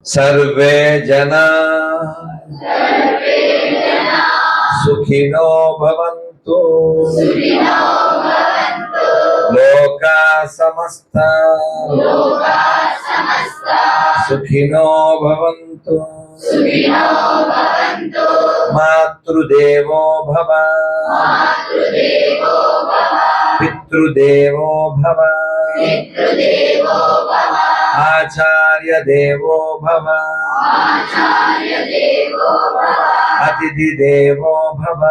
सर्वे जना सुखिनो भवन्तु लोका समस्ता सुखिनो भवन्तु मातृदेवो भव पितृदेवो भव आचार्य देवो भव अतिथि देवो भव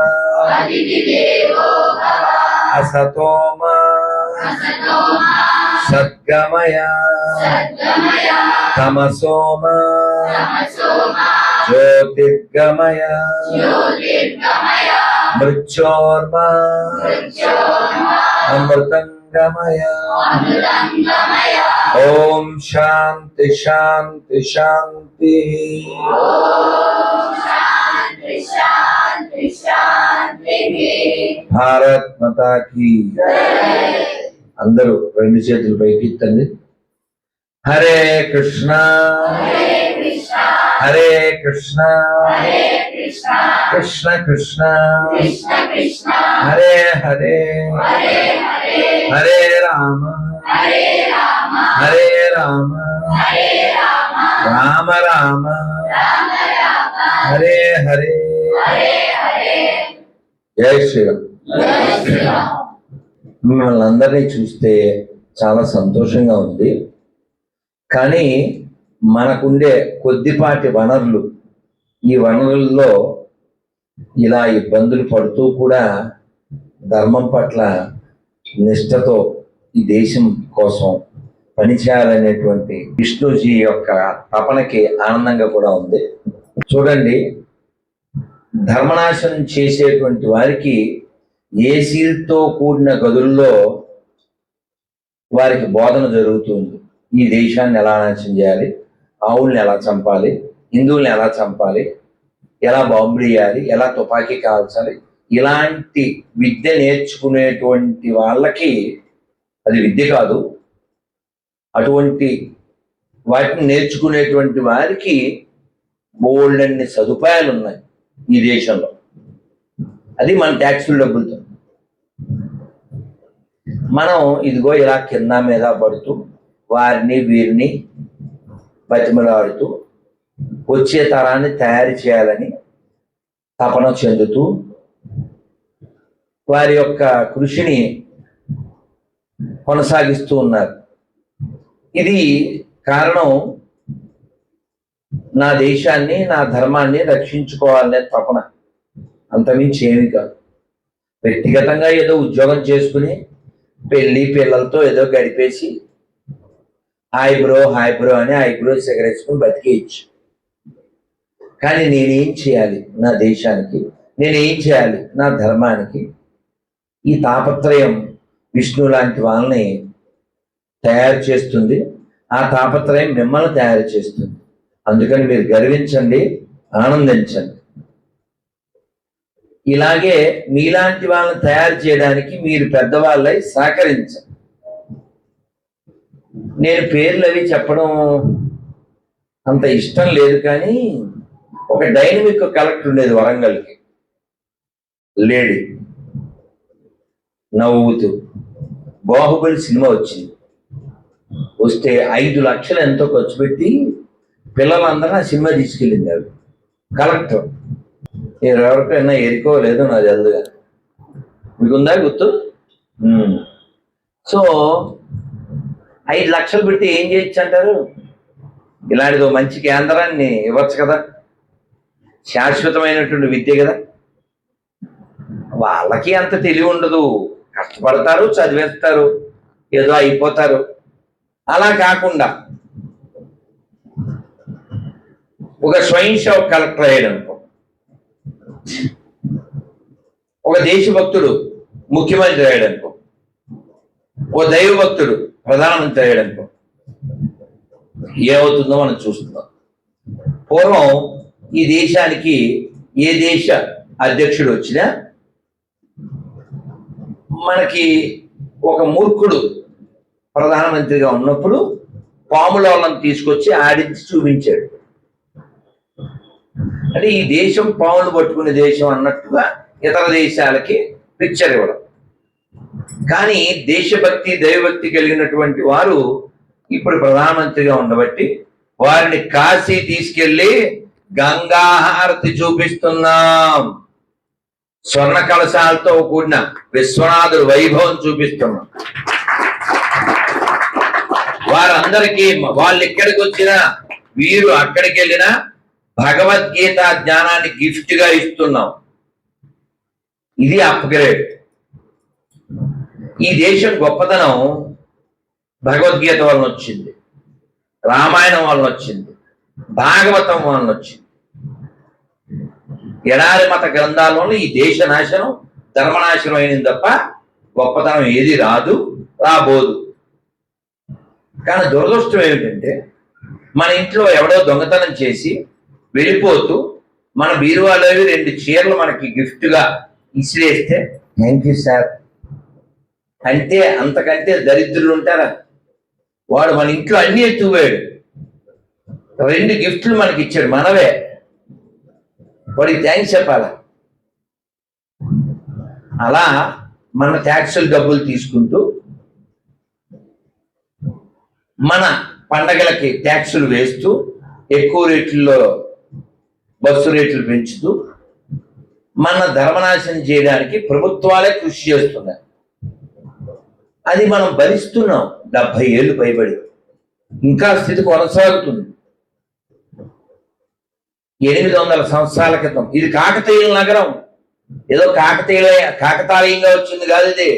असतो मा सद्गमय तमसो मा ज्योतिर्गमय मृत्योर्मा अमृतंगमय। ओम शांति शांति शांति। भारत माता की। अंदरू రెండు చేతులు పైకెత్తండి। हरे कृष्णा हरे कृष्णा कृष्ण कृष्ण हरे हरे हरे राम हरे राम राम राम हरे हरे। जय श्रीराम। మిమ్మల్ని అందరినీ చూస్తే చాలా సంతోషంగా ఉంది, కానీ మనకుండే కొద్దిపాటి వనరులు, ఈ వనరుల్లో ఇలా ఇబ్బందులు పడుతూ కూడా ధర్మం పట్ల నిష్ఠతో ఈ దేశం కోసం పనిచేయాలనేటువంటి విష్ణుజీ యొక్క తపనకి ఆనందంగా కూడా ఉంది. చూడండి, ధర్మనాశనం చేసేటువంటి వారికి ఏసీలతో కూడిన గదుల్లో వారికి బోధన జరుగుతుంది. ఈ దేశాన్ని ఎలా నాశనం చేయాలి, ఆవుల్ని ఎలా చంపాలి, హిందువుల్ని ఎలా చంపాలి, ఎలా బాంబులు వేయాలి, ఎలా తుపాకీ కాల్చాలి, ఇలాంటి విద్య నేర్చుకునేటువంటి వాళ్ళకి అది విద్య కాదు. అటువంటి వాటిని నేర్చుకునేటువంటి వారికి బోల్డన్ని సదుపాయాలు ఉన్నాయి ఈ దేశంలో. అది మన ట్యాక్సుల డబ్బులతో. మనం ఇదిగో ఇలా కింద మీద పడుతూ వారిని వీరిని బతిమలాడుతూ వచ్చే తరాన్ని తయారు చేయాలని తపన చెందుతూ వారి యొక్క కృషిని కొనసాగిస్తూ ఉన్నారు. ఇది కారణం నా దేశాన్ని, నా ధర్మాన్ని రక్షించుకోవాలనే తపన, అంతమించి ఏమి కాదు. వ్యక్తిగతంగా ఏదో ఉద్యోగం చేసుకుని పెళ్లి పిల్లలతో ఏదో గడిపేసి హాయ్ బ్రో అని ఐబ్రోస్ ఎగరేసుకుని బతికేయచ్చు. కానీ నేనేం చేయాలి నా దేశానికి, నేనేం చేయాలి నా ధర్మానికి, ఈ తాపత్రయం విష్ణు లాంటి వాళ్ళని తయారు చేస్తుంది. ఆ తాపత్రయం మిమ్మల్ని తయారు చేస్తుంది. అందుకని మీరు గర్వించండి, ఆనందించండి. ఇలాగే మీలాంటి వాళ్ళని తయారు చేయడానికి మీరు పెద్దవాళ్ళై సహకరించండి. నేను పేర్లు అవి చెప్పడం అంత ఇష్టం లేదు, కానీ ఒక డైనమిక్ కలెక్టర్ ఉండేది వరంగల్కి, లేడీ, నవ్వుతూ. బాహుబలి సినిమా వచ్చింది, వస్తే 5 లక్షలు ఎంతో ఖర్చు పెట్టి పిల్లలందరూ ఆ సినిమా తీసుకెళ్ళింది. ఆవిడ కలెక్టర్. ఎవరికైనా ఎరుకోలేదో నాకు తెలుదుగా, మీకుందా గుర్తు? సో 5 లక్షలు పెడితే ఏం చేయొచ్చు అంటారు? ఇలాంటిదో మంచి కేంద్రాన్ని ఇవ్వచ్చు కదా, శాశ్వతమైనటువంటి విద్య కదా. వాళ్ళకి అంత తెలివి ఉండదు, కష్టపడతారు, చదివేస్తారు, ఏదో అయిపోతారు. అలా కాకుండా ఒక స్వయం సేవ కలెక్టర్ అయ్యాడు అనుకో, ఒక దేశభక్తుడు ముఖ్యమంత్రి అయ్యాడు అనుకో, ఓ దైవభక్తుడు ప్రధానమంత్రి అయ్యాడు అనుకో, ఏమవుతుందో మనం చూస్తున్నాం. పూర్వం ఈ దేశానికి ఏ దేశ అధ్యక్షుడు వచ్చినా మనకి ఒక మూర్ఖుడు ప్రధానమంత్రిగా ఉన్నప్పుడు పాముల వాళ్ళని తీసుకొచ్చి ఆడించి చూపించాడు. అంటే ఈ దేశం పావులు పట్టుకునే దేశం అన్నట్టుగా ఇతర దేశాలకి పిక్చర్ ఇవ్వడం. కానీ దేశభక్తి దైవభక్తి కలిగినటువంటి వారు ఇప్పుడు ప్రధానమంత్రిగా ఉండబట్టి వారిని కాశీ తీసుకెళ్లి గంగాహారతి చూపిస్తున్నాం, స్వర్ణ కలశాలతో కూడిన విశ్వనాథుడు వైభవం చూపిస్తున్నాం. వారందరికీ వాళ్ళు ఎక్కడికి వచ్చినా వీరు అక్కడికి వెళ్ళినా భగవద్గీత జ్ఞానాన్ని గిఫ్ట్ గా ఇస్తున్నాం. ఇది అప్గ్రేడ్. ఈ దేశం గొప్పతనం భగవద్గీత వలన వచ్చింది, రామాయణం వలన వచ్చింది, భాగవతం వలన వచ్చింది. ఎడారి మత గ్రంథాల్లోనూ ఈ దేశ నాశనం ధర్మనాశనం అయినది తప్ప గొప్పతనం ఏది రాదు, రాబోదు. కానీ దురదృష్టం ఏమిటంటే మన ఇంట్లో ఎవడో దొంగతనం చేసి వెళ్ళిపోతూ మన బీరువాలోవి 2 చీరలు మనకి గిఫ్ట్ గా ఇసిరేస్తే థ్యాంక్ యూ సార్ అంటే అంతకంటే దరిద్రులు ఉంటారా? వాడు మన ఇంట్లో అన్ని ఎత్తుపోయాడు, 2 గిఫ్ట్లు మనకి ఇచ్చాడు, మనవే, వాడికి థ్యాంక్స్ చెప్పాలా? అలా మన ట్యాక్సులు డబ్బులు తీసుకుంటూ మన పండగలకి ట్యాక్సులు వేస్తూ ఎక్కువ రేట్లలో బస్సు రేట్లు పెంచుతూ మన ధర్మనాశనం చేయడానికి ప్రభుత్వాలే కృషి చేస్తున్నాయి. అది మనం భరిస్తున్నాం 70 ఏళ్ళు పైబడి. ఇంకా స్థితి కొనసాగుతుంది. 800 సంవత్సరాల క్రితం ఇది కాకతీయుల నగరం. ఏదో కాకతాళీయంగా వచ్చింది కాదు ఇది,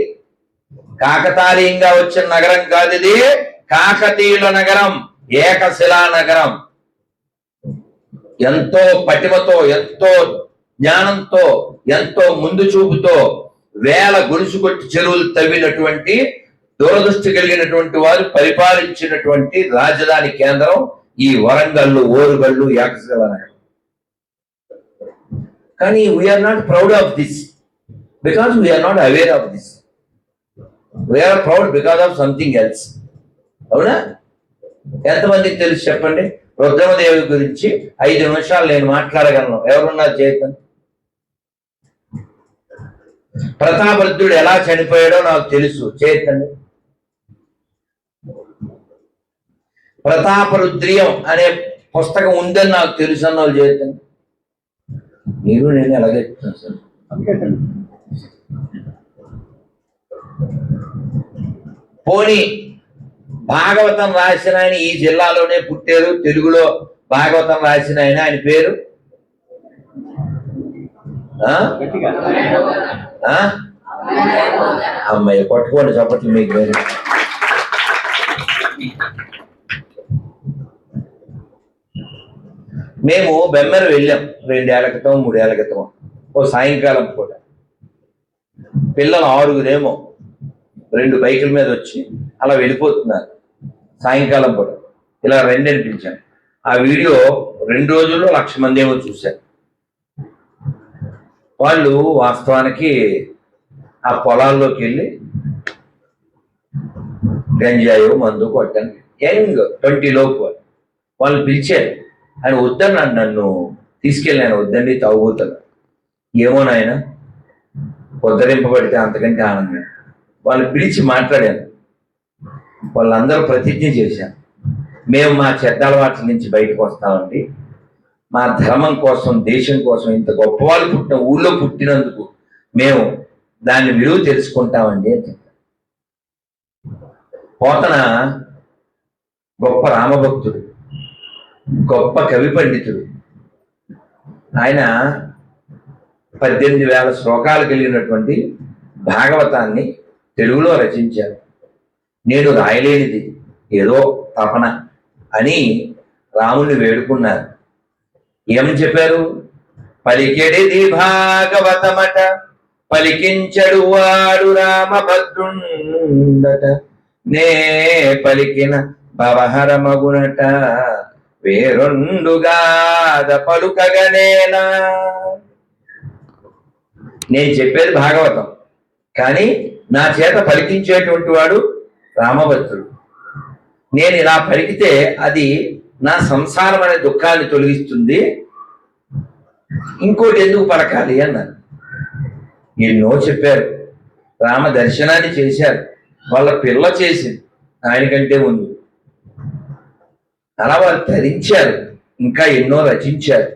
కాకతాళీయంగా వచ్చిన నగరం కాదు ఇది, కాకతీయుల నగరం, ఏకశిలా నగరం. ఎంతో పటిమతో, ఎంతో జ్ఞానంతో, ఎంతో ముందు చూపుతో వేల గొలుసు కొట్టి చెరువులు తవ్వినటువంటి దూరదృష్టి కలిగినటువంటి వారు పరిపాలించినటువంటి రాజధాని కేంద్రం ఈ వరంగల్లు, ఓరుగల్లు, ఏకశిలా నగరం. కానీ we're not proud of this because we're not aware of this. We're proud because of something else. అవునా? ఎంతమందికి తెలుసు చెప్పండి? రుద్రమదేవి గురించి 5 నిమిషాలు నేను మాట్లాడగలను. ఎవరున్నారు చేతండి? ప్రతాపరుద్రుడు ఎలా చనిపోయాడో నాకు తెలుసు, చేతండి. ప్రతాపరుద్రియం అనే పుస్తకం ఉందని నాకు తెలుసు అన్న వాళ్ళు చేతండి. మీరు నేను ఎలాగే చెప్తాను సార్. పోనీ భాగవతం రాసిన ఆయన ఈ జిల్లాలోనే పుట్టారు, తెలుగులో భాగవతం రాసిన ఆయన పేరు అమ్మాయి పట్టుకోండి చప్పట్లు మీకు. మేము బెమ్మెర వెళ్ళాం 2 ఏళ్ల క్రితం 3 ఏళ్ల క్రితం. ఓ సాయంకాలం పూట పిల్లలు 6 2 బైకుల మీద వచ్చి అలా వెళ్ళిపోతున్నారు. సాయంకాలం పూట ఇలా రండి అనిపించాను. ఆ వీడియో 2 రోజుల్లో 1,00,000 మంది ఏమో చూశారు. వాళ్ళు వాస్తవానికి ఆ పొలాల్లోకి వెళ్ళి గంజాయో మందు కొట్టండి, యంగ్ 20 లోపు వాళ్ళు పిలిచారు. ఆయన వద్దన్నాడు, నన్ను తీసుకెళ్ళాను, వద్దండి తాగుబోతాను. ఏమో నాయన ఉద్ధరింపబడితే అంతకంటే ఆనందం. వాళ్ళు పిలిచి మాట్లాడాను. వాళ్ళందరూ ప్రతిజ్ఞ చేశారు, మేము మా చెడ్డ అలవాట్ల నుంచి బయటకు వస్తామండి, మా ధర్మం కోసం, దేశం కోసం, ఇంత గొప్ప వాళ్ళు పుట్టిన ఊళ్ళో పుట్టినందుకు మేము దాన్ని విలువ తెలుసుకుంటామండి అని చెప్పారు. పోతన గొప్ప రామభక్తుడు, గొప్ప కవి పండితుడు. ఆయన 18,000 శ్లోకాలు కలిగినటువంటి భాగవతాన్ని తెలుగులో రచించారు. నేను రాయలేనిది ఏదో తపన అని రాముణ్ణి వేడుకున్నారు. ఏమని చెప్పారు? పలికెడిది భాగవతమట, పలికించడు వాడు రామభద్రుండట, నే పలికిన భవహరమగునట, వేరొండుగాద పలుకగనేలా. నేను చెప్పేది భాగవతం, కానీ నా చేత పలికించేటువంటి వాడు రామభద్రుడు. నేను ఇలా పలికితే అది నా సంసారం అనే దుఃఖాన్ని తొలగిస్తుంది, ఇంకోటి ఎందుకు పలకాలి అన్నారు. ఎన్నో చెప్పారు, రామ దర్శనాన్ని చేశారు, వాళ్ళ పిల్ల చేసింది ఆయనకంటే ముందు. అలా వారు ధరించారు, ఇంకా ఎన్నో రచించారు.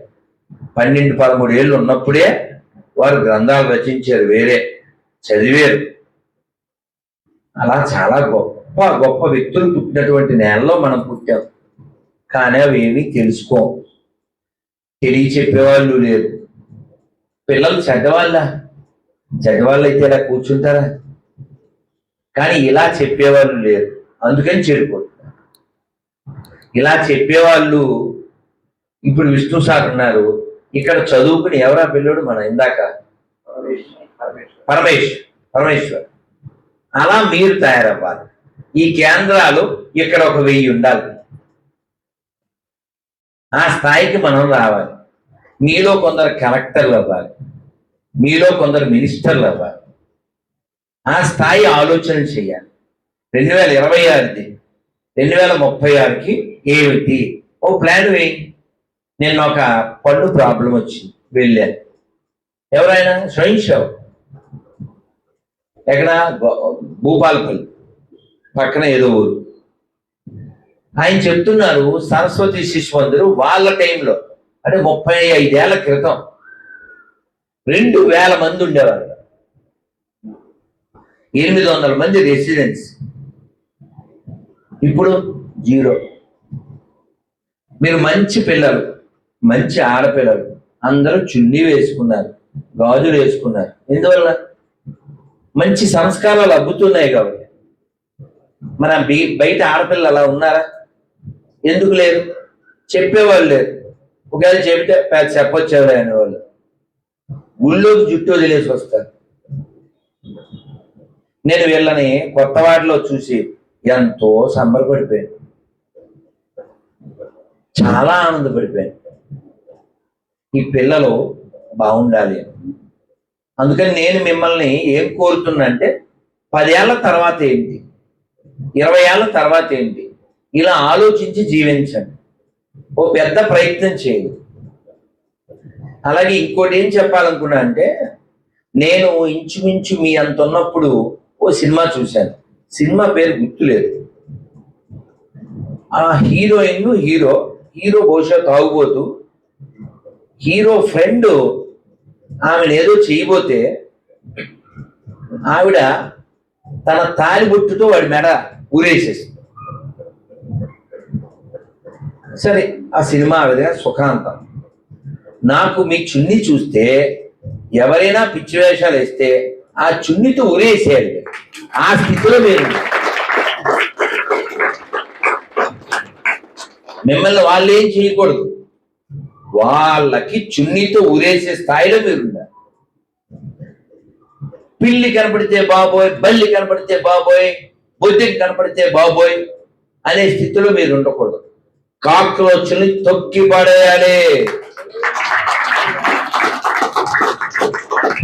12-13 ఏళ్ళు ఉన్నప్పుడే వారు గ్రంథాలు రచించారు, వేరే చదివారు. అలా చాలా గొప్ప గొప్ప వ్యక్తులు పుట్టినటువంటి నేలలో మనం పుట్టాం. కానీ అవి ఏమీ తెలుసుకోం, చెప్పేవాళ్ళు లేరు. పిల్లలు చెడ్డవాళ్ళు అయితే ఇలా కూర్చుంటారా? కానీ ఇలా చెప్పేవాళ్ళు లేరు, అందుకని చెడిపోతున్నారు. ఇలా చెప్పేవాళ్ళు ఇప్పుడు విష్ణు సార్ ఉన్నారు, ఇక్కడ చదువుకుని ఎవరా పిల్లడు మన ఇందాక పరమేశ్వర్. అలా మీరు తయారవ్వాలి. ఈ కేంద్రాలు ఇక్కడ ఒక 1000 ఉండాలి. ఆ స్థాయికి మనం రావాలి. మీలో కొందరు కలెక్టర్లు అవ్వాలి, మీలో కొందరు మినిస్టర్లు అవ్వాలి. ఆ స్థాయి ఆలోచన చేయాలి. 2026ది 2036కి ఏమిటి ఓ ప్లాన్ వేయి. నేను ఒక పన్ను ప్రాబ్లం వచ్చింది, వెళ్ళాను. ఎవరైనా స్వయం సేవ ఎక్కడ భూపాలపల్లి పక్కన ఏదో ఊరు. ఆయన చెప్తున్నారు, సరస్వతి శిశు మందిరం వాళ్ళ టైంలో అంటే 35 ఏళ్ల క్రితం 2000 మంది ఉండేవారు, 800 మంది రెసిడెంట్స్. ఇప్పుడు 0. మీరు మంచి పిల్లలు, మంచి ఆడపిల్లలు అందరూ చున్నీ వేసుకున్నారు, గాజులు వేసుకున్నారు. ఎందువల్ల? మంచి సంస్కారాలు అబ్బుతున్నాయి కాబట్టి. మన బయట ఆడపిల్లలు అలా ఉన్నారా? ఎందుకు లేరు? చెప్పేవాళ్ళు లేరు. ఒకవేళ చెబితే చెప్పొచ్చేవారు అనేవాళ్ళు. గుళ్ళోకి జుట్టు వదిలేసి వస్తారు. నేను వీళ్ళని కొత్తవాడిలో చూసి ఎంతో సంబరపడిపోయాను, చాలా ఆనందపడిపోయాను. ఈ పిల్లలు బాగుండాలి. అందుకని నేను మిమ్మల్ని ఏం కోరుతున్నా అంటే 10 ఏళ్ల తర్వాత ఏంటి, 20 ఏళ్ల తర్వాత ఏంటి, ఇలా ఆలోచించి జీవించండి. ఓ పెద్ద ప్రయత్నం చేయండి. అలాగే ఇంకోటి ఏం చెప్పాలనుకున్నా అంటే, నేను ఇంచుమించు మీ అంత ఉన్నప్పుడు ఓ సినిమా చూశాను. సినిమా పేరు గుర్తులేదు. ఆ హీరోయిన్ హీరో బహుశా తాగుబోతూ, హీరో ఫ్రెండ్ ఆమెను ఏదో చేయబోతే ఆవిడ తన తాలిబొట్టుతో వాడి మెడ ఊరేసేసి. సరే, ఆ సినిమా ఆ విధంగా సుఖాంతం. నాకు మీ చున్నీ చూస్తే ఎవరైనా పిచ్చి వేషాలు వేస్తే ఆ చున్నీతో ఉరేసేయాలి. ఆ స్థితిలో మీరు మిమ్మల్ని వాళ్ళు ఏం చేయకూడదు, వాళ్ళకి చున్నీతో ఉరేసే స్థాయిలో మీరున్నారు. పిల్లి కనపడితే బాబోయ్, బల్లి కనపడితే బాబోయ్, బొద్దికి కనపడితే బాబోయ్ అనే స్థితిలో మీరు ఉండకూడదు. కాక్రోచ్ని తొక్కి పడేయాలి.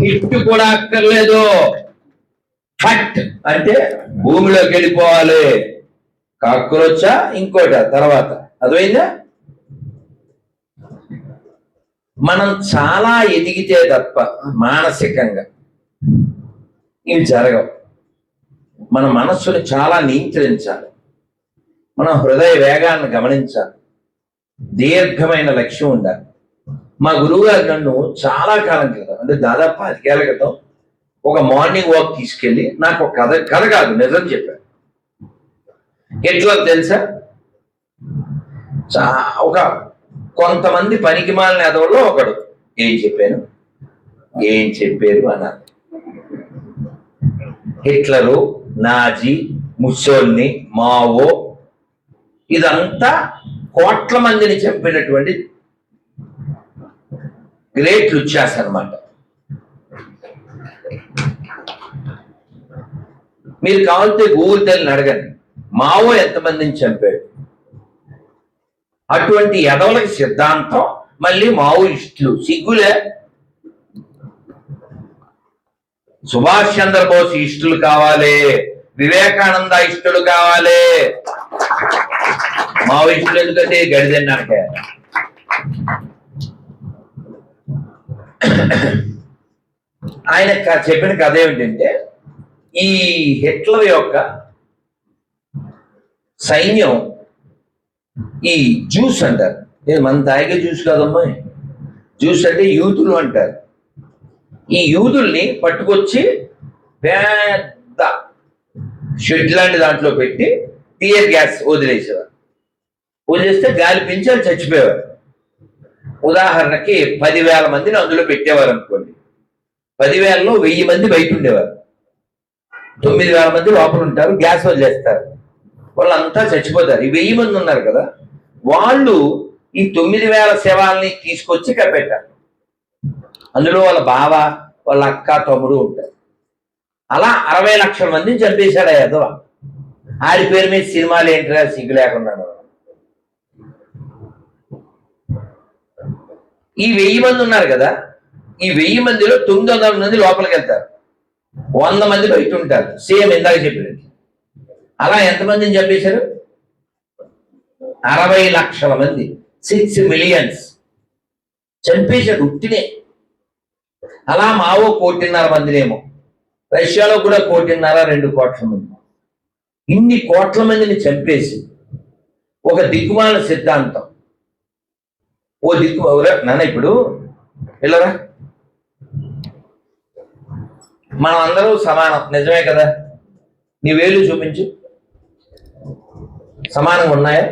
హిట్ కూడా అక్కర్లేదు, ఫట్ అంటే భూమిలోకి వెళ్ళిపోవాలి. కాక్రోచా ఇంకోట తర్వాత, అర్థమైందా? మనం చాలా ఎదిగితే తప్ప మానసికంగా ఇవి జరగవు. మన మనస్సును చాలా నియంత్రించాలి, మన హృదయ వేగాన్ని గమనించాలి, దీర్ఘమైన లక్ష్యం ఉండాలి. మా గురువు గారు నన్ను చాలా కాలం క్రితం, అంటే దాదాపు 10 ఏళ్ల క్రితం ఒక మార్నింగ్ వాక్ తీసుకెళ్ళి నాకు ఒక కథ కాదు నిజం చెప్పారు. ఎట్లా తెలుసా? ఒక కొంతమంది పనికిమాలిన ఎదవల్లో ఒకడు. ఏం చెప్పారు అన్నారు. హిట్లరు, నాజీ, ముస్సోల్ని, మావో ఇదంతా కోట్ల మందిని చంపినటువంటి గ్రేట్ లుచ్చాస్ అన్నమాట. మీరు కావాలంటే గూగుల్ తెల్లని అడగండి, మావో ఎంతమందిని చంపాడు. అటువంటి ఎదవలకి సిద్ధాంతం, మళ్ళీ మావోయిస్టులు. సిగ్గులే? సుభాష్ చంద్రబోస్ ఇష్టలు కావాలి, వివేకానంద ఇష్టలు కావాలి. మావోయిస్టులు ఎందుకంటే గడిదన్నాక ఆయన చెప్పిన కథ ఏమిటంటే, ఈ హిట్లర్ యొక్క సైన్యం ఈ జ్యూస్ అంటారు, నేను మన తాగే జ్యూస్ కాదమ్మా, జ్యూస్ అంటే యూతులు అంటారు. ఈ యూదుల్ని పట్టుకొచ్చి పెద్ద షెడ్ లాంటి దాంట్లో పెట్టి టియర్ గ్యాస్ వదిలేసేవారు. వదిలేస్తే గాలి పీల్చి వాళ్ళు చచ్చిపోయేవారు. ఉదాహరణకి 10,000 మందిని అందులో పెట్టేవారు అనుకోండి. 10,000లో 1000 మంది బయట ఉండేవారు. 9,000 మంది లోపల ఉంటారు, గ్యాస్ వదిలేస్తారు, వాళ్ళంతా చచ్చిపోతారు. ఈ 1000 మంది ఉన్నారు కదా, వాళ్ళు ఈ 9,000 శవాల్ని తీసుకొచ్చి కప్పెట్టారు. అందులో వాళ్ళ బావ, వాళ్ళ అక్క, తమ్ముడు ఉంటారు. అలా 60 లక్షల మందిని చంపేశాడు యాదవ. ఆడి పేరు మీద సినిమాలు ఏంటిరా సిగ్గు లేకుండా. ఈ 1000 మంది ఉన్నారు కదా, ఈ 1000 మందిలో 900 మంది లోపలికి వెళ్తారు, 100 మంది బయట ఉంటారు. సేమ్ ఇందాక చెప్పినట్టు. అలా ఎంతమందిని చంపేశారు? 60 లక్షల మంది, 6 మిలియన్స్ చంపేశాడు ఉట్టినే. అలా మావో 1,50,00,000 మందినేమో, రష్యాలో కూడా 1,50,00,000 2 కోట్ల మంది. ఇన్ని కోట్ల మందిని చంపేసి ఒక దిక్కుమాల సిద్ధాంతం, ఓ దిక్కు నాన్న ఇప్పుడు వెళ్ళరా, మనం అందరూ సమానం, నిజమే కదా? నీ వేలు చూపించు, సమానంగా ఉన్నాయా?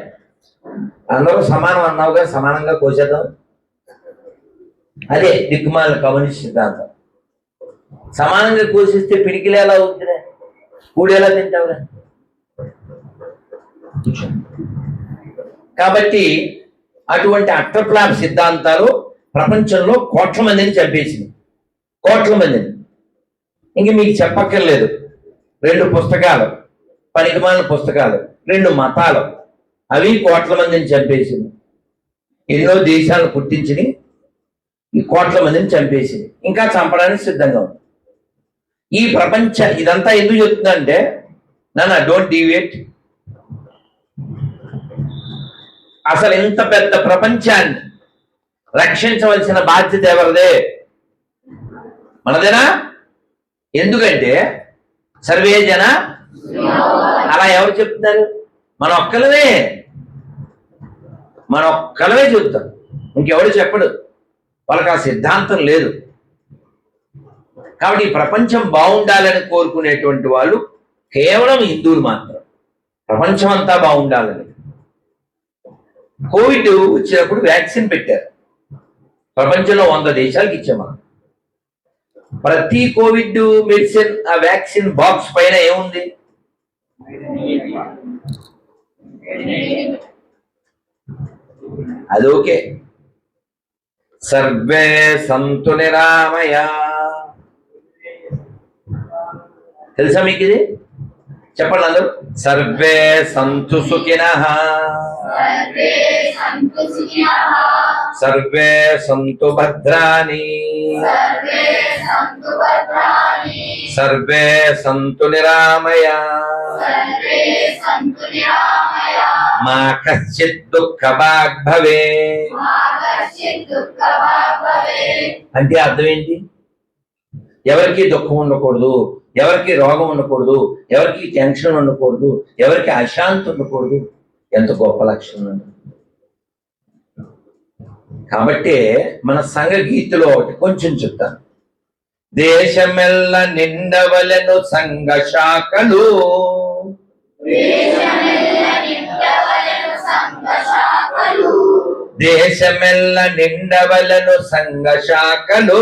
అందరూ సమానం అన్నావుగా, సమానంగా కోసేద్దాం. అదే దిక్కుమాల కమ్యూనిస్ట్ సిద్ధాంతం. సమానంగా కోసిస్తే పిడికిలు ఎలా అవుతుందిరా, కూడి ఎలా తింటావురా? కాబట్టి అటువంటి అట్టప్లాప్ సిద్ధాంతాలు ప్రపంచంలో కోట్ల మందిని చంపేసింది, కోట్ల మందిని. ఇంక మీకు చెప్పక్కర్లేదు, 2 పుస్తకాలు, పనికిమాలిన పుస్తకాలు, 2 మతాలు, అవి కోట్ల మందిని చంపేసింది. ఎన్నో దేశాలను పుట్టించి ఈ కోట్ల మందిని చంపేసింది, ఇంకా చంపడానికి సిద్ధంగా ఉంది. ఈ ప్రపంచ ఇదంతా ఎందుకు చెప్తుందంటే, నాన్న డోంట్ డీవియేట్, అసలు ఇంత పెద్ద ప్రపంచాన్ని రక్షించవలసిన బాధ్యత ఎవరిదే? మనదేనా? ఎందుకంటే సర్వే జన, అలా ఎవరు చెప్తున్నారు? మన ఒక్కలమే చెప్తాం, ఇంకెవడు చెప్పడు. వాళ్ళకి ఆ సిద్ధాంతం లేదు. కాబట్టి ఈ ప్రపంచం బాగుండాలని కోరుకునేటువంటి వాళ్ళు కేవలం హిందువులు మాత్రం. ప్రపంచం అంతా బాగుండాలని. కోవిడ్ వచ్చినప్పుడు వ్యాక్సిన్ పెట్టారు, ప్రపంచంలో 100 దేశాలకు ఇచ్చాం మనం. ప్రతి కోవిడ్ మెడిసిన్ ఆ వ్యాక్సిన్ బాక్స్ పైన ఏముంది? అది ఓకే, సర్వే సంతు నిరామయ. తెలుసా మీకు ఇది? చెప్పండి అందరూ. సర్వే సంతు సుఖినః, సర్వే సంతు భద్రాని, సర్వే సంతు నిరామయ, మా కశ్చిత్ దుఃఖభాగ్ భవే. అంటే అర్థం ఏంటి? ఎవరికి దుఃఖం ఉండకూడదు, ఎవరికి రోగం ఉండకూడదు, ఎవరికి టెన్షన్ ఉండకూడదు, ఎవరికి అశాంతి ఉండకూడదు. ఎంత గొప్ప లక్షణం. కాబట్టి మన సంఘ గీతలో ఒకటి కొంచెం చెప్తాను. దేశమెల్ల నిండవలెను సంఘ శాఖలు, దేశమెల్ల నిండవలెను సంఘ శాఖలు,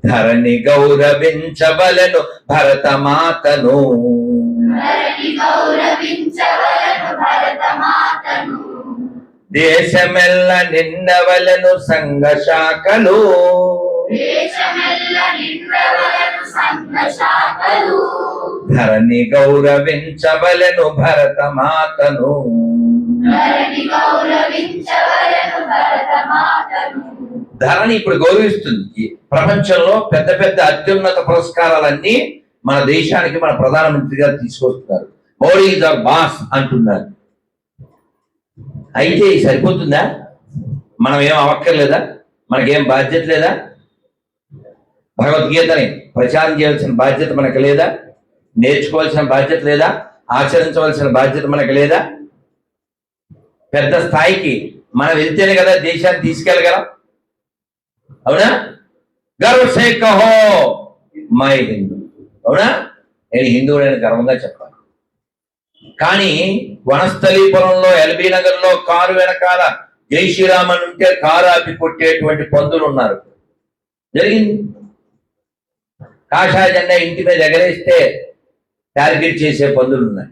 ధరణి గౌరవించవలెను భరతమాతను, దేశమెల్ల నిండవలెను సంఘ శాఖలు, ధరణి గౌరవించవలెను భరతమాతను. ధరణి ఇప్పుడు గౌరవిస్తుంది. ప్రపంచంలో పెద్ద పెద్ద అత్యున్నత పురస్కారాలన్నీ మన దేశానికి మన ప్రధానమంత్రి గారు తీసుకొస్తున్నారు. మోడీ ఈజ్ అవర్ బాస్ అంటున్నారు. అయితే సరిపోతుందా? మనం ఏం అవ్వక్కర్లేదా? మనకేం బాధ్యత లేదా? భగవద్గీతని ప్రచారం చేయాల్సిన బాధ్యత మనకు లేదా? నేర్చుకోవాల్సిన బాధ్యత లేదా? ఆచరించవలసిన బాధ్యత మనకు లేదా? పెద్ద స్థాయికి మనం వెళ్తేనే కదా దేశాన్ని తీసుకెళ్ళగలం. అవునా? గర్వ సే కహో మై హిందూ. అవునా? నేను హిందువుడని గర్వంగా చెప్పాలి. కానీ వనస్థలీపురంలో ఎల్బీ నగర్ లో కారు వెనకాల జై శ్రీరామ్ అని ఉంటే కారు ఆపి కొట్టేటువంటి పందులు ఉన్నారు. జరిగింది. కాషాయ జెండా ఇంటి మీద ఎగరేస్తే టార్గెట్ చేసే పందులు ఉన్నాయి.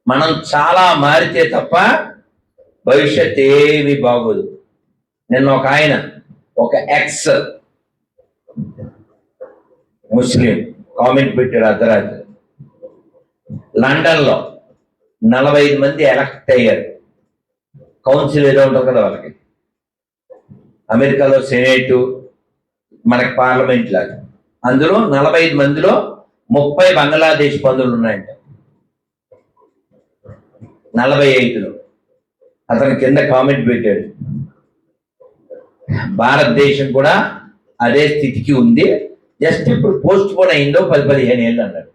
మనం చాలా మారితే తప్ప భవిష్యత్ ఏమీ బాగోదు. నిన్న ఒక ఆయన, ఒక ఎక్స్ ముస్లిం కామెంట్ పెట్టాడు అర్ధరాత్రి. లండన్ లో 45 మంది ఎలక్ట్ అయ్యారు. కౌన్సిల్ ఏదో ఉంటుంది కదా వాళ్ళకి. అమెరికాలో సెనేటు, మనకి పార్లమెంట్ లాగా. అందులో 45 మందిలో 30 బంగ్లాదేశ్ పందులు ఉన్నాయంట. 45లో అతని కింద కామెంట్ పెట్టాడు, భారతదేశం కూడా అదే స్థితికి ఉంది, జస్ట్ ఇప్పుడు పోస్ట్ పోన్ అయిందో 10-15 ఏళ్ళు అన్నాడు.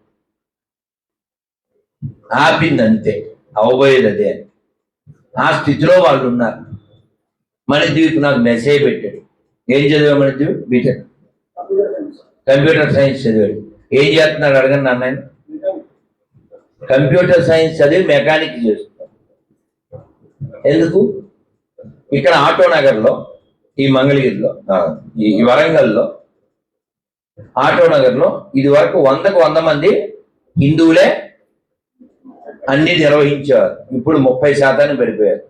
ఆపింది అంతే, అవబోయేది అదే. ఆ స్థితిలో వాళ్ళు ఉన్నారు. మణిద్వీప్ నాకు మెసేజ్ పెట్టాడు. ఏం చదివా మణిద్వీప్? బీటెక్ కంప్యూటర్ సైన్స్ చదివాడు. ఏం చేస్తున్నాడు అడగండి అన్న. కంప్యూటర్ సైన్స్ చదివి మెకానిక్ చేస్తున్నాడు. ఎందుకు? ఇక్కడ ఆటో నగర్లో, ఈ మంగళగిరిలో, ఈ వరంగల్లో ఆటో నగర్లో ఇది వరకు 100కు 100 మంది హిందువులే అన్ని నిర్వహించేవారు. ఇప్పుడు 30% పడిపోయారు.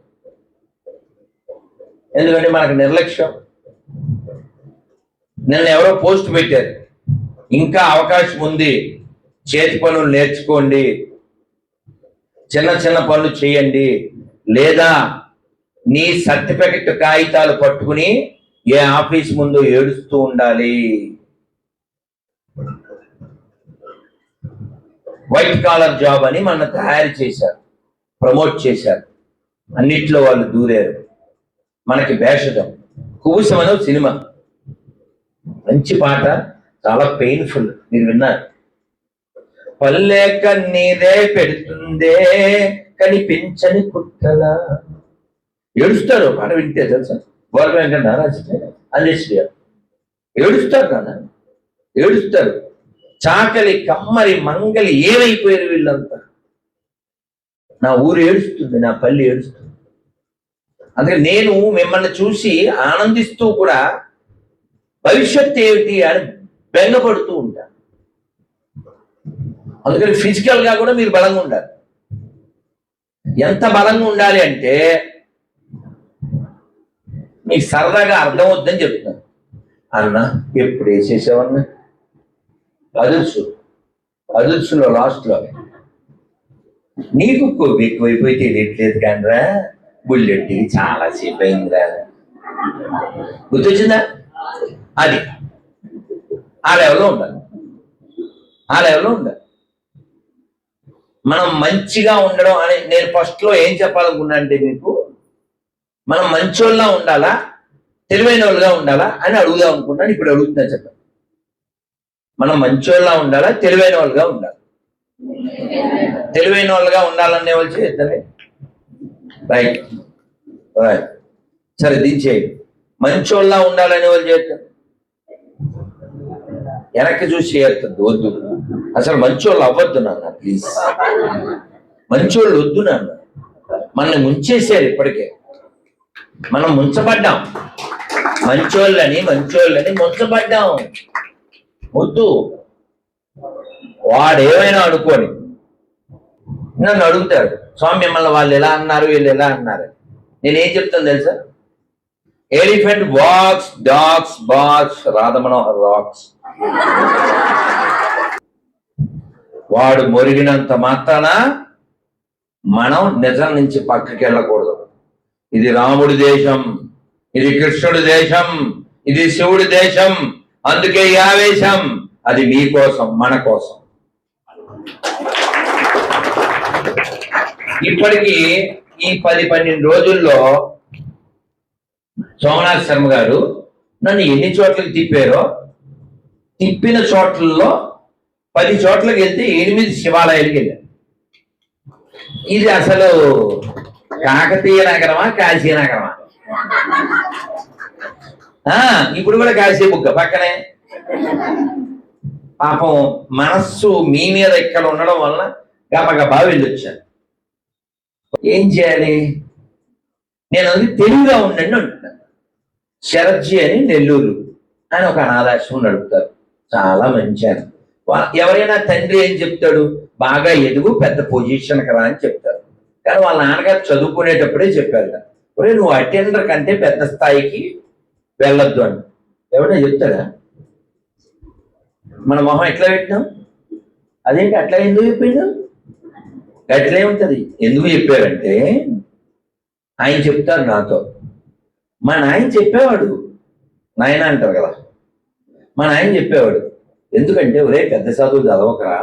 ఎందుకంటే మనకు నిర్లక్ష్యం. నిన్న ఎవరో పోస్ట్ పెట్టారు, ఇంకా అవకాశం ఉంది, చేతి పనులు నేర్చుకోండి, చిన్న చిన్న పనులు చేయండి, లేదా నీ సర్టిఫికెట్ కాగితాలు పట్టుకుని ఏ ఆఫీస్ ముందు ఏడుస్తూ ఉండాలి. వైట్ కాలర్ జాబ్ అని మన తయారు చేశారు, ప్రమోట్ చేశారు. అన్నిట్లో వాళ్ళు దూరారు. మనకి భేషజం. కుబుసం అనే సినిమా, మంచి పాట, చాలా పెయిన్ఫుల్. మీరు విన్నారు? పల్లె కన్నీరే పెడుతుందే కనిపించని కుట్టలా. ఏడుస్తారు పాట వింటే, తెలుసా? గోల్డ్ వెంకట నారాజు అందేశ్వరి ఏడుస్తారు నాన్న, ఏడుస్తారు. చాకలి కమ్మరి మంగలి ఏమైపోయారు వీళ్ళంతా. నా ఊరు ఏడుస్తుంది, నా పల్లి ఏడుస్తుంది. అందుకే నేను మిమ్మల్ని చూసి ఆనందిస్తూ కూడా భవిష్యత్ ఏమిటి అని బెంగపడుతూ ఉంటాను. అందుకని ఫిజికల్ గా కూడా మీరు బలంగా ఉండాలి. ఎంత బలంగా ఉండాలి అంటే మీకు సరదాగా అర్థమవుద్దని చెప్తాను. అన్న ఎప్పుడు వేసేసావన్నా అదుర్సులో లాస్ట్లో నీకు కొవ్వు ఎక్కువైపోయి తెలియట్లేదు కానరా, బుల్లెట్ చాలా సేపు అయిందిరా. గుర్తొచ్చిందా? అది ఆ లెవెల్లో ఉండాలి. ఆ లెవెల్లో ఉండాలి. మనం మంచిగా ఉండడం అని నేను ఫస్ట్ లో ఏం చెప్పాలనుకున్నా అంటే, మీకు మనం మంచోళ్ళ ఉండాలా, తెలివైన వాళ్ళుగా ఉండాలా అని అడుగుదాం అనుకున్నాను. ఇప్పుడు అడుగుతున్నా, చెప్పండి. మనం మంచోళ్ళ ఉండాలా, తెలివైన వాళ్ళుగా ఉండాలి? తెలివైన వాళ్ళుగా ఉండాలనే వాళ్ళు చేద్దరే. రైట్ రైట్, సరే దించేయండి. మంచోళ్ళ ఉండాలనే వాళ్ళు చేస్తారు. వెనక్కి చూసి చేయొద్దు, వద్దు. అసలు మంచోళ్ళు అవ్వద్దు నాన్న, ప్లీజ్. మంచోళ్ళు వద్దు నాన్న. మనల్ని ముంచేసారు ఇప్పటికే. మనం ముంచబడ్డాం. మంచోళ్ళని ముంచబడ్డాం. వద్దు. వాడేమైనా అనుకోని నన్ను అడుగుతాడు, స్వామి మిమ్మల్ని వాళ్ళు ఎలా అన్నారు, వీళ్ళు ఎలా అన్నారు. నేనేం చెప్తాను తెలుసా? Elephant walks, dogs barks, Radhamanohar rocks. వాడు మొరిగినంత మాత్రాన మనం నిజం నుంచి పక్కకి వెళ్ళకూడదు. ఇది రాముడి దేశం, ఇది కృష్ణుడి దేశం, ఇది శివుడి దేశం. అందుకే ఈ ఆవేశం. అది మీ కోసం, మన కోసం. ఇప్పటికీ ఈ 10-12 రోజుల్లో సోమనాథ్ శర్మ గారు నన్ను ఎన్ని చోట్లకి తిప్పారో, తిప్పిన చోట్లలో 10 చోట్లకి వెళ్తే 8 శివాలయాలకి వెళ్ళాను. ఇది అసలు కాకతీయ నగరమా కాశీ నగరమా? ఇప్పుడు కూడా కాశీ బుగ్గ పక్కనే. పాపం మనస్సు మీ మీద ఇక్కడ ఉండడం వలన గబగబా వెళ్ళొచ్చాను. ఏం చేయాలి? నేను అది తెలివిగా ఉండండి అంటున్నాను. శరత్జీ అని నెల్లూరు అని ఒక అనాథాశ్రమం నడుపుతారు, చాలా మంచి ఆయన. ఎవరైనా తండ్రి ఏం చెప్తాడు? బాగా ఎదుగు, పెద్ద పొజిషన్కి రా అని చెప్తారు. కానీ వాళ్ళ నాన్నగారు చదువుకునేటప్పుడే చెప్పారు, ఒరే నువ్వు అటెండర్ కంటే పెద్ద స్థాయికి వెళ్ళొద్దు అని. ఎవరైనా చెప్తాడా? మన మొహం ఎట్లా పెట్టినాం? అదేంటి అట్లా ఎందుకు చెప్పిండు? అట్లే ఉంటుంది. ఎందుకు చెప్పారంటే ఆయన చెప్తారు నాతో. మా నాయన చెప్పేవాడు, నాయన అంటారు కదా, మా నాయన చెప్పేవాడు. ఎందుకంటే ఒరే పెద్ద చదువులు చదవకరా,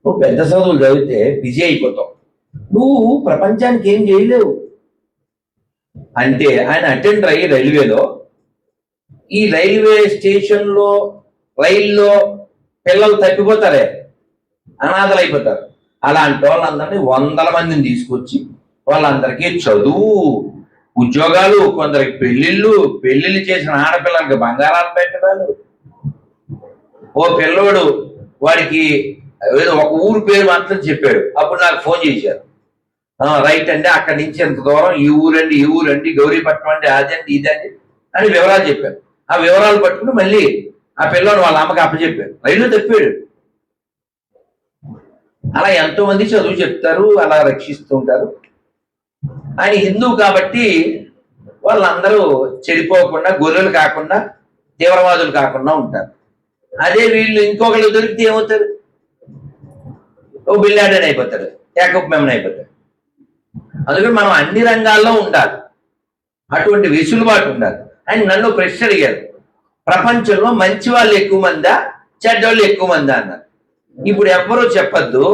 నువ్వు పెద్ద చదువులు చదివితే బిజీ అయిపోతావు, నువ్వు ప్రపంచానికి ఏం చేయలేవు అంటే. ఆయన అటెండర్ అయ్యి రైల్వేలో, ఈ రైల్వే స్టేషన్లో రైల్లో పిల్లలు తప్పిపోతారే, అనాథలు అయిపోతారు. అలాంటి వాళ్ళందరినీ 100 మందిని తీసుకొచ్చి వాళ్ళందరికీ చదువు, ఉద్యోగాలు, కొందరికి పెళ్లిళ్ళు చేసిన ఆడపిల్లలకి బంగారాలు పెట్టడాలు. ఓ పిల్లోడు వాడికి ఏదో ఒక ఊరు పేరు మాత్రం చెప్పాడు. అప్పుడు నాకు ఫోన్ చేశారు, రైట్ అండి అక్కడి నుంచి ఎంత దూరం, ఈ ఊరండి గౌరీపట్నం అండి, అదండి ఇదండి అని వివరాలు చెప్పారు. ఆ వివరాలు పట్టుకుని మళ్ళీ ఆ పిల్లోడు వాళ్ళ అమ్మకి అప్పచెప్పాడు, రైలు తప్పాడు. అలా ఎంతో మంది చదువు చెప్తారు, అలా రక్షిస్తూ ఉంటారు. ఆయన హిందువు కాబట్టి వాళ్ళందరూ చెడిపోకుండా, గొర్రెలు కాకుండా, తీవ్రవాదులు కాకుండా ఉంటారు. అదే వీళ్ళు ఇంకొకళ్ళు దొరికితే ఏమవుతారు? ఓ బిల్లాడని అయిపోతారు, యాకబ్ మెమన్ అయిపోతారు. అందుకని మనం అన్ని రంగాల్లో ఉండాలి, అటువంటి వెసులుబాటు ఉండాలి. ఆయన నన్ను ప్రశ్న అడిగారు, ప్రపంచంలో మంచి వాళ్ళు ఎక్కువ మందా చెడ్డోళ్ళు ఎక్కువ మందా అన్నారు. ఇప్పుడు ఎవ్వరూ చెప్పద్దు.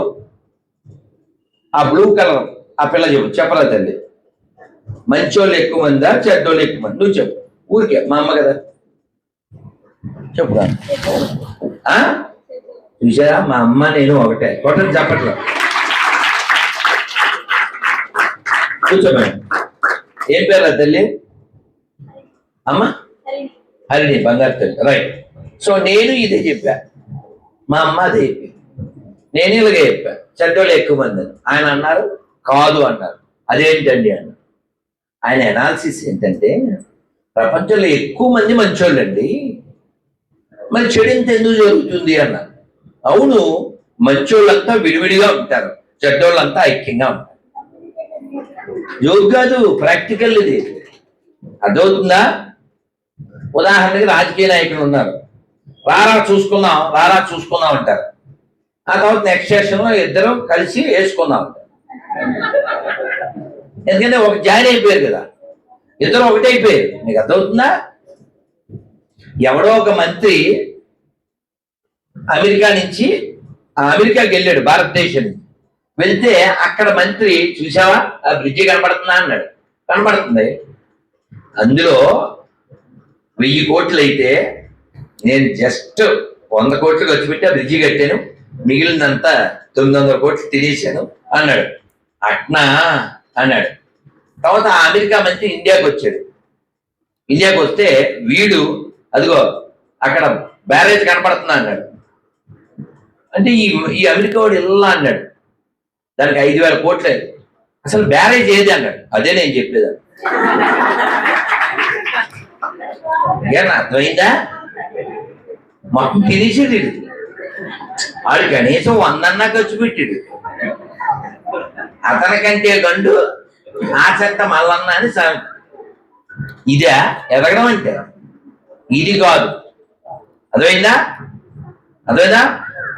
ఆ బ్లూ కలర్ ఆ పిల్ల చెప్పరా తల్లి, మంచోళ్ళు ఎక్కువ మందా చెడ్డోళ్ళు ఎక్కువ మంది? నువ్వు చెప్పు, ఊరికే మా అమ్మ కదా, చెప్పురా. చూసారా, మా అమ్మ నేను ఒకటే, కొట్టని చెప్పట్లా. కూర్చోమని. ఏం పేరా తల్లి? అమ్మ హరిణి, బంగారు తల్లి. రైట్. సో నేను ఇదే చెప్పా, మా అమ్మ అదే చెప్పి, నేను ఇలాగే చెప్పా, చెడ్డోళ్ళు ఎక్కువ మంది అని. ఆయన అన్నారు కాదు అన్నారు. అదేంటండి అన్నారు. ఆయన అనాలిసిస్ ఏంటంటే, ప్రపంచంలో ఎక్కువ మంది మంచోళ్ళండి, మరి చెడు ఇంత ఎందుకు జరుగుతుంది అన్నారు. అవును, మంచోళ్ళంతా విడివిడిగా ఉంటారు, చెడ్డోళ్ళంతా ఐక్యంగా ఉంటారు. జోక్ కాదు, ప్రాక్టికల్ ఇది. అర్థమవుతుందా? ఉదాహరణకి రాజకీయ నాయకులు ఉన్నారు, రారా చూసుకుందాం అంటారు. ఆ తర్వాత నెక్స్ట్ సెషన్లో ఇద్దరు కలిసి వేసుకుందాం అంటారు. ఎందుకంటే ఒక జాయిన్ అయిపోయారు కదా, ఇద్దరు ఒకటే అయిపోయారు. మీకు అర్థమవుతుందా? ఎవడో ఒక మంత్రి అమెరికాకి వెళ్ళాడు, భారతదేశం నుంచి. వెళ్తే అక్కడ మంత్రి, చూసావా ఆ బ్రిడ్జి కనపడుతుందా అన్నాడు. కనపడుతుంది. అందులో 1000 కోట్లు అయితే నేను జస్ట్ 100 కోట్లు ఖర్చు పెట్టి ఆ బ్రిడ్జి కట్టాను, మిగిలినంతా 900 కోట్లు తినేశాను అన్నాడు. అట్నా అన్నాడు. తర్వాత ఆ అమెరికా మంత్రి ఇండియాకి వచ్చాడు. ఇండియాకి వస్తే వీడు అదిగో అక్కడ బ్యారేజ్ కనపడుతున్నా అన్నాడు. అంటే ఈ అమెరికా వాడు ఇలా అన్నాడు, దానికి 5000 కోట్లే. అసలు బ్యారేజ్ ఏది అన్నాడు. అదే నేను చెప్పేది. ఏమన్నా అర్థమైందా? మొత్తం తినేసేది వాడు. కనీసం 100 ఖర్చు పెట్టాడు. అతనికంటే గండు ఆచంత మల్లన్న అని ఇదే ఎదగడం అంటే. ఇది కాదు. అర్థమైందా?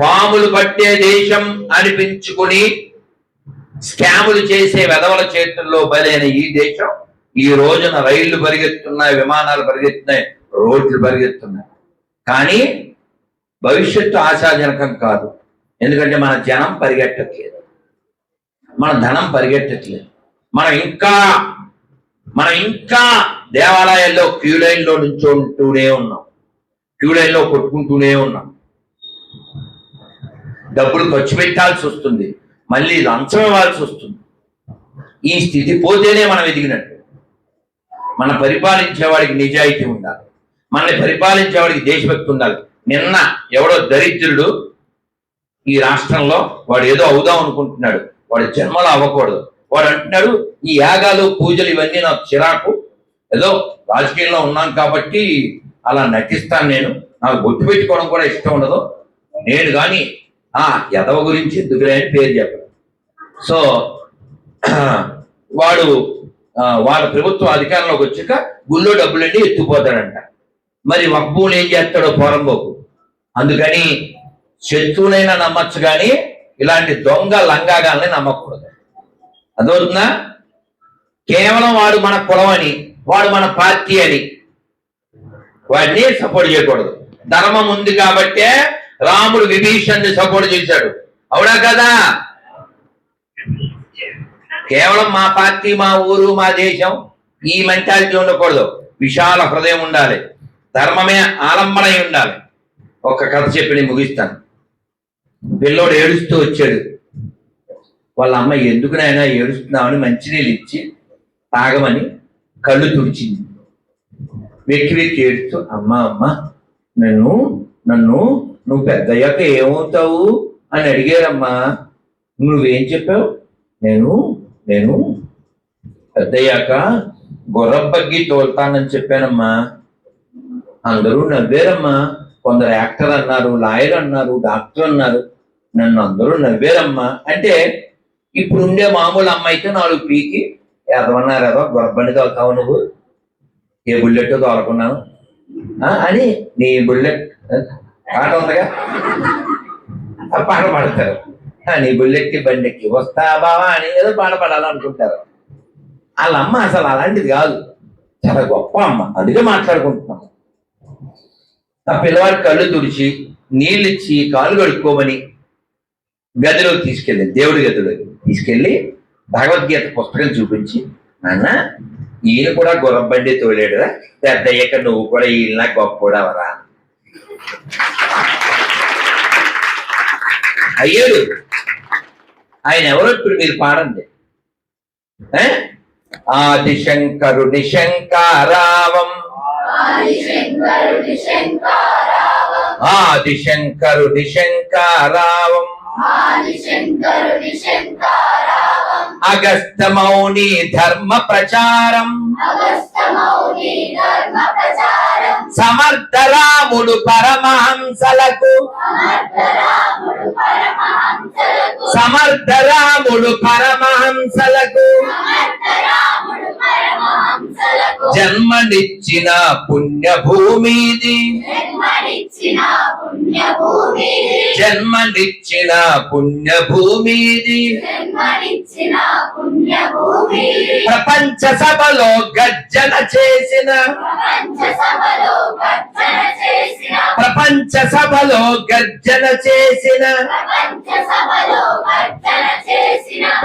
పాములు పట్టే దేశం అనిపించుకుని స్కాములు చేసే వెధవల చేతుల్లో బలైన ఈ దేశం ఈ రోజున రైళ్లు పరిగెత్తున్నాయి, విమానాలు పరిగెత్తున్నాయి, రోడ్లు పరిగెత్తున్నాయి. కానీ భవిష్యత్తు ఆశాజనకం కాదు. ఎందుకంటే మన జనం పరిగెట్టట్లేదు, మన ధనం పరిగెట్టట్లేదు. మనం ఇంకా దేవాలయాల్లో క్యూ లైన్లో నుంచోంటూనే ఉన్నాం, క్యూ లైన్లో కొట్టుకుంటూనే ఉన్నాం. డబ్బులు ఖర్చు పెట్టాల్సి వస్తుంది, మళ్ళీ లంచం ఇవ్వాల్సి వస్తుంది. ఈ స్థితి పోతేనే మనం ఎదిగినట్టు. మన పరిపాలించేవాడికి నిజాయితీ ఉండాలి, మనల్ని పరిపాలించేవాడికి దేశభక్తి ఉండాలి. నిన్న ఎవడో దరిద్రుడు ఈ రాష్ట్రంలో వాడు ఏదో అవుదాం అనుకుంటున్నాడు, వాడు జన్మలో అవ్వకూడదు. వాడు అంటున్నాడు, ఈ యాగాలు పూజలు ఇవన్నీ నాకు చిరాకు, ఏదో రాజకీయంలో ఉన్నాం కాబట్టి అలా నటిస్తాను, నాకు బొట్టు పెట్టుకోవడం కూడా ఇష్టం ఉండదు, నేను కానీ యదవ గురించి ఎందుకులే అని పేరు చెప్పాడు. సో వాళ్ళ ప్రభుత్వం అధికారంలోకి వచ్చాక గుళ్ళో డబ్బులన్నీ ఎత్తుకుపోతాడంట. మరి వక్బూలు ఏం చేస్తాడో పోరంబోకు. అందుకని శత్రువునైనా నమ్మచ్చు కానీ ఇలాంటి దొంగ లంగాగాల్ని నమ్మకూడదు. అదవుతుందా? కేవలం వాడు మన కులం అని, వాడు మన పార్టీ అని వాడిని సపోర్ట్ చేయకూడదు. ధర్మం ఉంది కాబట్టే రాముడు విభీషణ్ణి సపోర్ట్ చేశాడు, అవునా కదా? కేవలం మా పార్టీ, మా ఊరు, మా దేశం ఈ మెంటాలిటీ ఉండకూడదు. విశాల హృదయం ఉండాలి, ధర్మమే ఆలంబనై ఉండాలి. ఒక కథ చెప్పి నేను ముగిస్తాను. పిల్లోడు ఏడుస్తూ వచ్చాడు. వాళ్ళ అమ్మ ఎందుకు నాయనా ఏడుస్తున్నామని మంచినీళ్ళు ఇచ్చి తాగమని కళ్ళు తుడిచింది. వెక్కి వెక్కి ఏడుస్తూ అమ్మ నన్ను నువ్వు పెద్దయ్యాక ఏమవుతావు అని అడిగారమ్మా. నువ్వేం చెప్పావు? నేను పెద్దయ్యాక గుర్రబగ్గి తోలుతానని చెప్పానమ్మా. అందరూ నవ్వారమ్మా. కొందరు యాక్టర్ అన్నారు, లాయర్ అన్నారు, డాక్టర్ అన్నారు, నన్ను అందరూ నవ్వారమ్మా. అంటే ఇప్పుడు ఉండే మామూలు అమ్మాయితో 4 పీకి ఎదవన్నారు, ఎదవ గుర్రబండి తోలుతావు నువ్వు, ఏ బుల్లెట్ తోలుకున్నాను అని నీ బుల్లెట్ పాట ఉందిగా, పాట పాడతారు. నీ బుల్లెట్కి బండెక్కి వస్తా బావా అని ఏదో పాట పాడాలనుకుంటారు. వాళ్ళ అమ్మ అసలు అలాంటిది కాదు, చాలా గొప్ప అమ్మ. అందుకే మాట్లాడుకుంటున్నాం. ఆ పిల్లవాడి కళ్ళు తుడిచి నీళ్ళిచ్చి కాలు కడుక్కోమని గదిలోకి తీసుకెళ్ళింది. దేవుడి గదిలోకి తీసుకెళ్ళి భగవద్గీత పుస్తకం చూపించి, నాన్న ఈయన కూడా గుర్రబండి తోలేడురా, పెద్దయ్యాక నువ్వు కూడా ఈయన గొప్పడవరా అయ్యాడు. ఆయన ఎవరో ఇప్పుడు మీరు పాడండి. ఆదిశంకరుని శంకారావం, ఆదిశంకరుని శంకారావం, అగస్త మౌని ధర్మ ప్రచారం, సమర్థ రాముడు పరమహంసలకు, సమర్థ రాముడు పరమహంసలకు జన్మనిచ్చిన పుణ్యభూమిది, జన్మనిచ్చిన పుణ్యభూమిది. ప్రపంచ సభలో గర్జన చేసిన, ప్రపంచ సభలో గర్జన చేసిన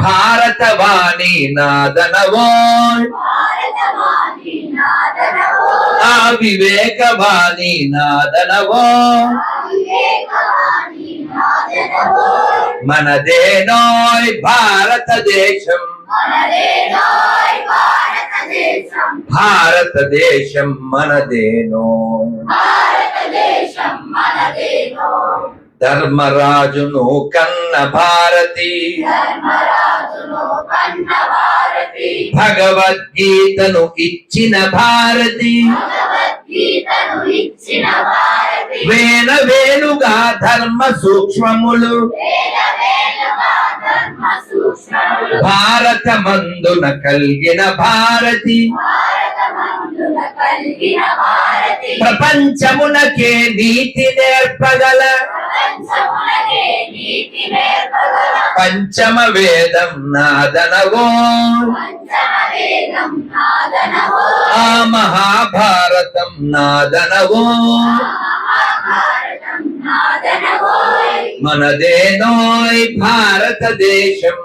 భారతవాణి నాదనవో, ఆ వివేకవాణి నాదనవో, మనదేనోయ్ భారతదేశం, భారతదేశం మనదేనో. ధర్మరాజును కన్న భారతి, భగవద్గీతను ఇచ్చిన భారతి, వేల వేలుగా ధర్మ సూక్ష్మములు భారతమందున కలిగిన భారతి, ప్రపంచమునకే నీతి నేర్పగల పంచమ వేదం నాదనవో, ఆ మహాభారతం నాదనవో. మనదేనోయ్ భారతదేశం,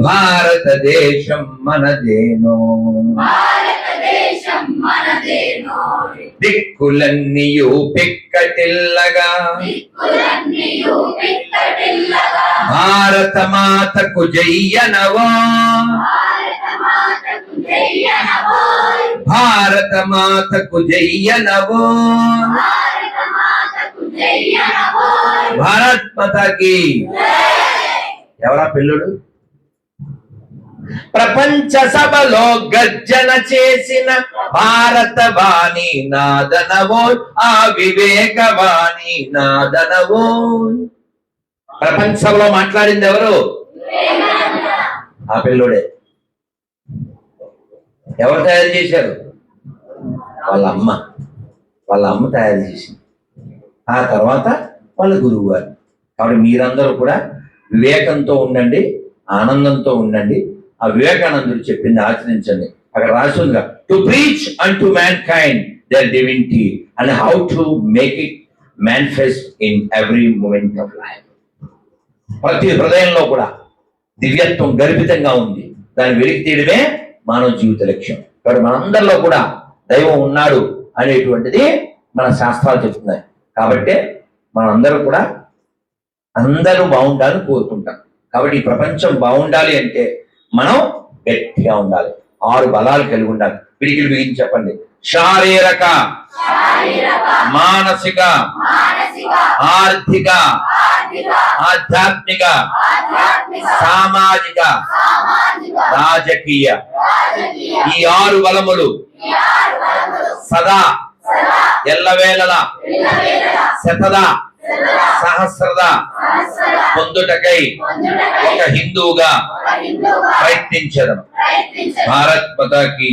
భారతదేశం మనదేనో దిక్కులన్నీయు పిక్కటిల్లగా భారత మాతకు జయ్యనవో భారత మాతకు జయ్యనవో భారత్ మాతకి. ఎవరా పిల్లుడు? ప్రపంచ సభలో గర్జన చేసిన భారతవాణి నాదనవో, ఆ వివేకవాణి నాదనవో. ప్రపంచ సభలో మాట్లాడింది ఎవరు? ఆ పిల్లుడే. ఎవరు తయారు చేశారు? వాళ్ళ అమ్మ తయారు చేసింది. ఆ తర్వాత వాళ్ళ గురువు గారు. కాబట్టి మీరందరూ కూడా వివేకంతో ఉండండి, ఆనందంతో ఉండండి. ఆ వివేకానందుడు చెప్పింది ఆచరించండి. అక్కడ రాసి ఉందిగా, to preach unto mankind their divinity and how to make it manifest in every moment of life. ప్రతి హృదయంలో కూడా దివ్యత్వం గర్భితంగా ఉంది. దాన్ని వెలికి తీయడమే మానవ జీవిత లక్ష్యం. కాబట్టి మనందరిలో కూడా దైవం ఉన్నాడు అనేటువంటిది మన శాస్త్రాలు చెప్తున్నాయి. కాబట్టి మనందరూ కూడా అందరూ బాగుండాలని కోరుకుంటాం. కాబట్టి ఈ ప్రపంచం బాగుండాలి అంటే మనం గట్టిగా ఉండాలి. 6 బలాలు కలిగి ఉండాలి. పిడికిలు బిగించి చెప్పండి. శారీరక, మానసిక, ఆర్థిక, ఆధ్యాత్మిక, సామాజిక, రాజకీయ. ఈ 6 బలములు సదా ఎల్లవేళలా శతదా సహస్రదా పొందుటకై ఒక హిందువుగా ప్రయత్నించడం. భారత్ మాతాకి.